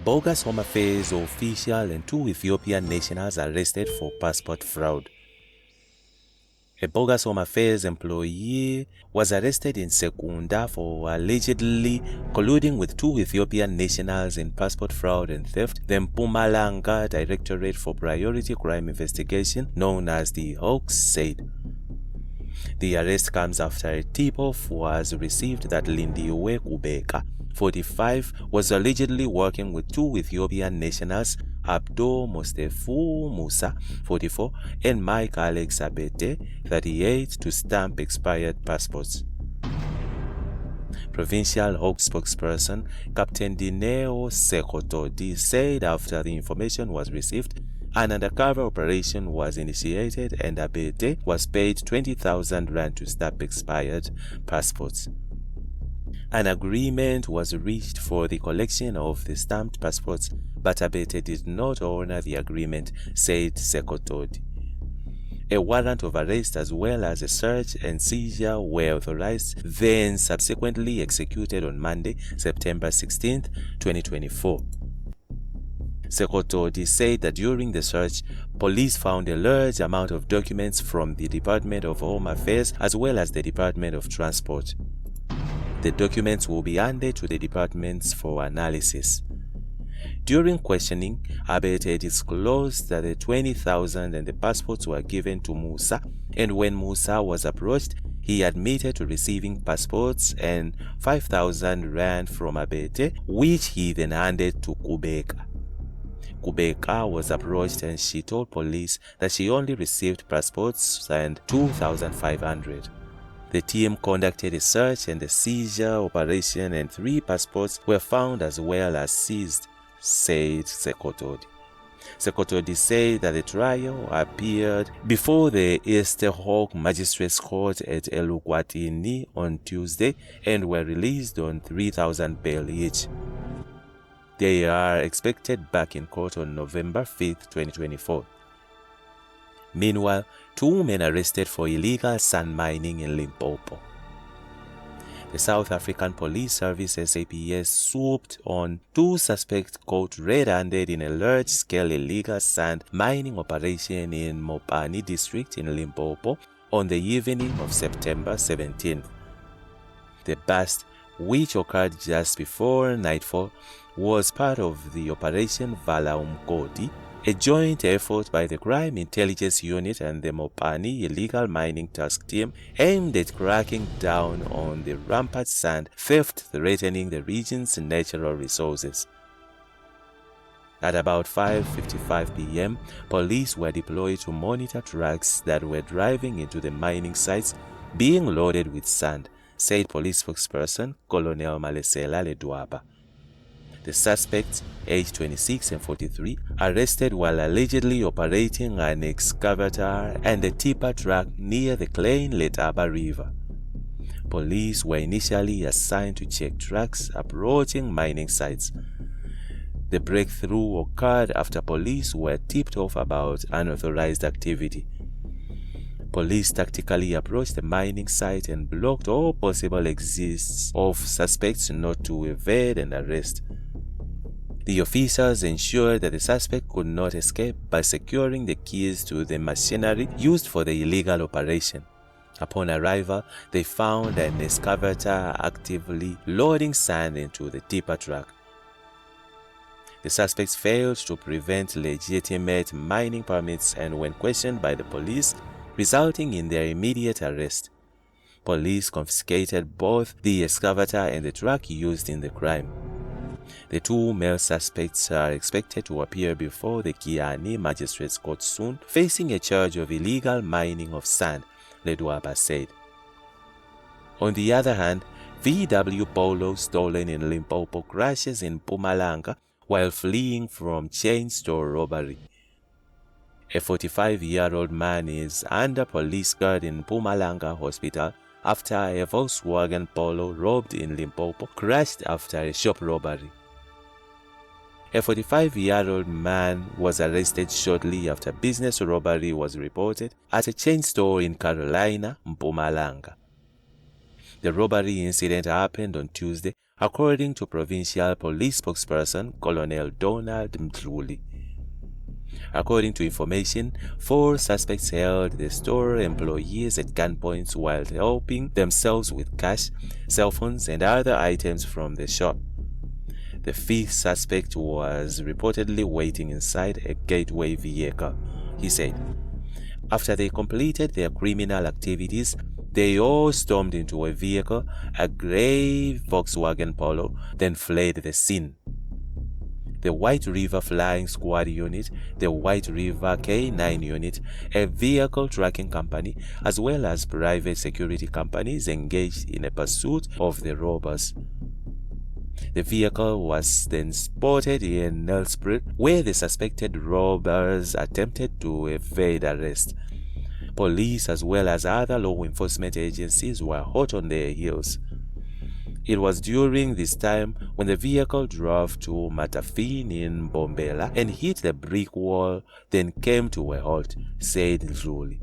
Bogus Home Affairs official and 2 Ethiopian nationals arrested for passport fraud. A Bogus Home Affairs employee was arrested in Secunda for allegedly colluding with 2 Ethiopian nationals in passport fraud and theft, the Mpumalanga Directorate for Priority Crime Investigation, known as the Hawks, said. The arrest comes after a tip-off was received that Lindiwe Kubheka, 45, was allegedly working with 2 Ethiopian nationals, Abdo Mustefu Musa, 44, and Mike Alex Abete, 38, to stamp expired passports. Provincial Hawks spokesperson Captain Dineo Sekgotodi said after the information was received, an undercover operation was initiated and Abete was paid 20,000 rand to stamp expired passports. An agreement was reached for the collection of the stamped passports, but Abete did not honor the agreement, said Sekgotodi. A warrant of arrest as well as a search and seizure were authorized, then subsequently executed on Monday, September 16, 2024. Sekgotodi said that during the search, police found a large amount of documents from the Department of Home Affairs as well as the Department of Transport. The documents will be handed to the departments for analysis. During questioning, Abete disclosed that the 20,000 and the passports were given to Musa, and when Musa was approached, he admitted to receiving passports and 5,000 rand from Abete, which he then handed to Kubheka. Kubheka was approached and she told police that she only received passports and 2,500. The team conducted a search and a seizure operation and 3 passports were found as well as seized, said Sekgotodi. Sekgotodi said that the trial appeared before the Eastern Hawk Magistrates Court at Elukwatini on Tuesday and were released on 3,000 bail each. They are expected back in court on November 5, 2024. Meanwhile, 2 men arrested for illegal sand mining in Limpopo. The South African Police Service SAPS swooped on 2 suspects caught red-handed in a large-scale illegal sand mining operation in Mopani district in Limpopo on the evening of September 17th. The bust, which occurred just before nightfall, was part of the Operation Vala Umgodi, a joint effort by the Crime Intelligence Unit and the Mopani Illegal Mining Task Team aimed at cracking down on the rampant sand theft threatening the region's natural resources. At about 5:55 p.m., police were deployed to monitor trucks that were driving into the mining sites being loaded with sand, said police spokesperson Colonel Malesela Ledwaba. The suspects, aged 26 and 43, arrested while allegedly operating an excavator and a tipper truck near the Klein Letaba River. Police were initially assigned to check trucks approaching mining sites. The breakthrough occurred after police were tipped off about unauthorized activity. Police tactically approached the mining site and blocked all possible exits of suspects not to evade and arrest. The officers ensured that the suspect could not escape by securing the keys to the machinery used for the illegal operation. Upon arrival, they found an excavator actively loading sand into the tipper truck. The suspects failed to prevent legitimate mining permits and when questioned by the police, resulting in their immediate arrest. Police confiscated both the excavator and the truck used in the crime. The 2 male suspects are expected to appear before the Kiani Magistrates Court soon, facing a charge of illegal mining of sand, Ledwaba said. On the other hand, VW Polo stolen in Limpopo crashes in Mpumalanga while fleeing from chain store robbery. A 45-year-old man is under police guard in Mpumalanga Hospital after a Volkswagen Polo robbed in Limpopo crashed after a shop robbery. A 45-year-old man was arrested shortly after business robbery was reported at a chain store in Carolina, Mpumalanga. The robbery incident happened on Tuesday according to Provincial Police spokesperson Colonel Donald Mtluli. According to information, 4 suspects held the store employees at gunpoint while helping themselves with cash, cell phones, and other items from the shop. The 5th suspect was reportedly waiting inside a gateway vehicle, he said. After they completed their criminal activities, they all stormed into a vehicle, a grey Volkswagen Polo, then fled the scene. The White River Flying Squad Unit, the White River K9 Unit, a vehicle tracking company, as well as private security companies engaged in a pursuit of the robbers. The vehicle was then spotted in Nelspruit, where the suspected robbers attempted to evade arrest. Police as well as other law enforcement agencies were hot on their heels. It was during this time when the vehicle drove to Matafin in Bombela and hit the brick wall, then came to a halt, said Mtluli.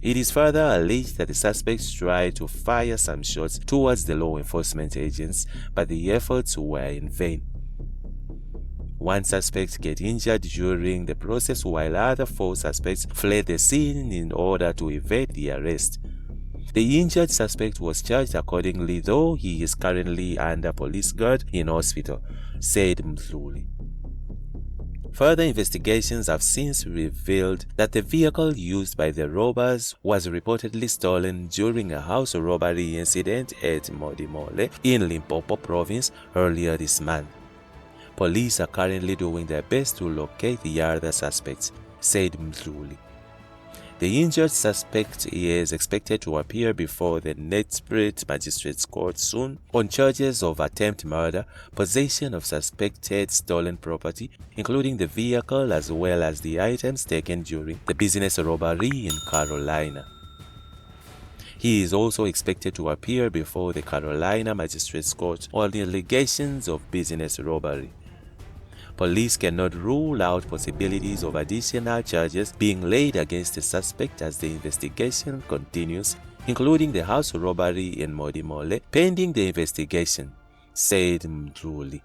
It is further alleged that the suspects tried to fire some shots towards the law enforcement agents, but the efforts were in vain. 1 suspect got injured during the process, while other 4 suspects fled the scene in order to evade the arrest. The injured suspect was charged accordingly, though he is currently under police guard in hospital, said Mtluli. Further investigations have since revealed that the vehicle used by the robbers was reportedly stolen during a house robbery incident at Modimolle in Limpopo province earlier this month. Police are currently doing their best to locate the other suspects, said Mtluli. The injured suspect is expected to appear before the Nelspruit Magistrates Court soon on charges of attempt murder, possession of suspected stolen property, including the vehicle as well as the items taken during the business robbery in Carolina. He is also expected to appear before the Carolina Magistrates Court on the allegations of business robbery. Police cannot rule out possibilities of additional charges being laid against the suspect as the investigation continues, including the house robbery in Modimolle, pending the investigation, said Mtluli.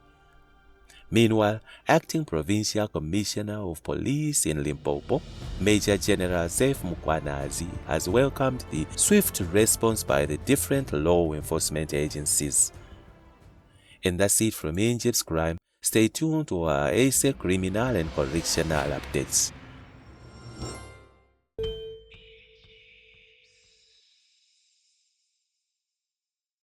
Meanwhile, Acting Provincial Commissioner of Police in Limpopo, Major General Zef Mukwanazi, has welcomed the swift response by the different law enforcement agencies. And that's it from Egypt's Crime. Stay tuned to our ASA criminal and correctional updates.